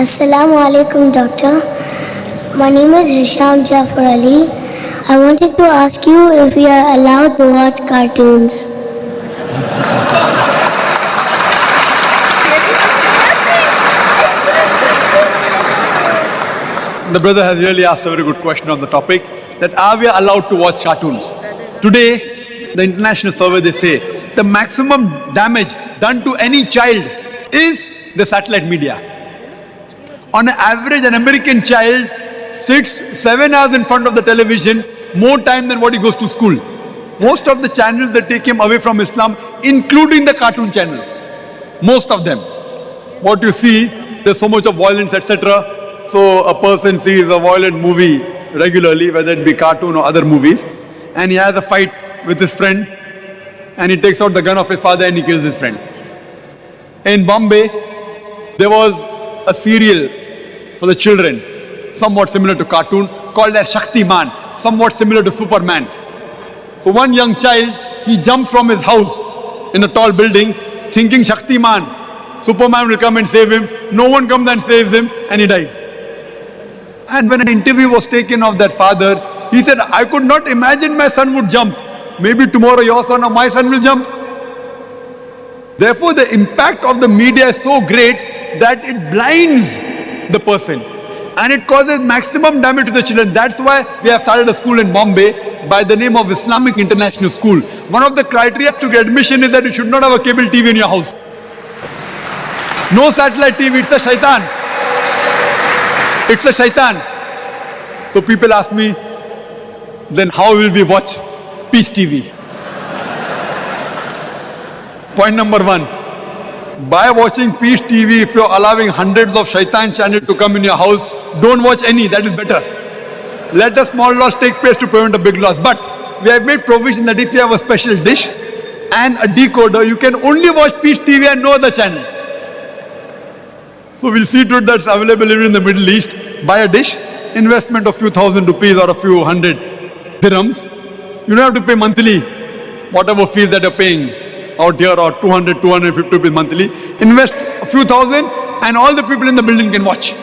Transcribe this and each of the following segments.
Assalamu alaikum, doctor. My name is Hisham Jafar Ali. I wanted to ask you if we are allowed to watch cartoons. The brother has really asked a very good question on the topic, that are we allowed to watch cartoons? Today, the international survey, they say the maximum damage done to any child is the satellite media. On average, an American child sits 7 hours in front of the television, more time than what he goes to school. Most of the channels that take him away from Islam, including the cartoon channels. Most of them. What you see, there's so much of violence, etc. So a person sees a violent movie regularly, whether it be cartoon or other movies, and he has a fight with his friend, and he takes out the gun of his father and he kills his friend. In Bombay, there was a serial for the children, somewhat similar to cartoon, called as Shaktiman, somewhat similar to Superman. So one young child, he jumps from his house in a tall building, thinking Shaktiman, Superman will come and save him. No one comes and saves him, and he dies. And when an interview was taken of that father, he said, I could not imagine my son would jump. Maybe tomorrow your son or my son will jump. Therefore, the impact of the media is so great that it blinds the person and it causes maximum damage to the children. That's why we have started a school in Bombay by the name of Islamic International School. One of the criteria to get admission is that you should not have a cable TV in your house. No satellite TV, it's a shaitan. It's a shaitan. So people ask me, then how will we watch Peace TV? Point number one, by watching Peace TV, if you're allowing hundreds of shaitan channels to come in your house, don't watch any, that is better. Let a small loss take place to prevent a big loss. But we have made provision that if you have a special dish and a decoder, you can only watch Peace TV and no other channel. So we'll see to it that's available even in the Middle East. Buy a dish, investment of few thousand rupees or a few hundred dirhams. You don't have to pay monthly, whatever fees that you're paying out here, or 200, 250 rupees monthly. Invest a few thousand and all the people in the building can watch.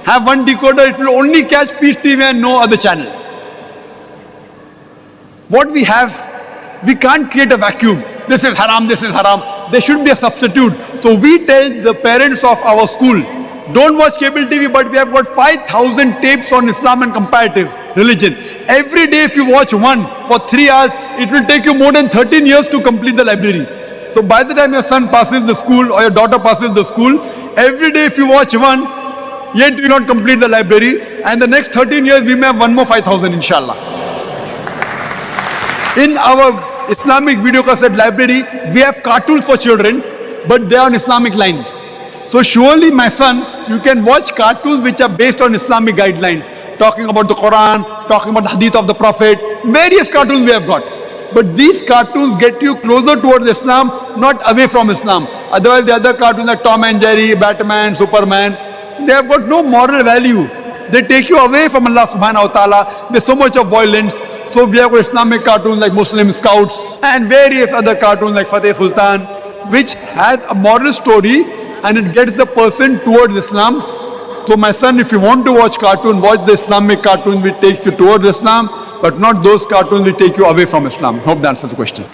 Have one decoder, it will only catch Peace TV and no other channel. What we have, we can't create a vacuum. This is haram, this is haram. There should be a substitute. So we tell the parents of our school, don't watch cable TV, but we have got 5,000 tapes on Islam and comparative religion. Every day if you watch one for 3 hours, it will take you more than 13 years to complete the library. So by the time your son passes the school or your daughter passes the school, every day if you watch one, yet you will not complete the library, and the next 13 years we may have one more 5,000 inshallah. In our Islamic video cassette library, we have cartoons for children, but they are on Islamic lines. So surely, my son, you can watch cartoons which are based on Islamic guidelines, talking about the Quran, talking about the hadith of the Prophet, various cartoons we have got. But these cartoons get you closer towards Islam, not away from Islam. Otherwise, the other cartoons like Tom and Jerry, Batman, Superman, they have got no moral value. They take you away from Allah subhanahu wa ta'ala. There's so much of violence. So we have got Islamic cartoons like Muslim Scouts and various other cartoons like Fateh Sultan, which has a moral story and it gets the person towards Islam. So my son, if you want to watch cartoon, watch the Islamic cartoon which takes you towards Islam, but not those cartoons which take you away from Islam. Hope that answers the question.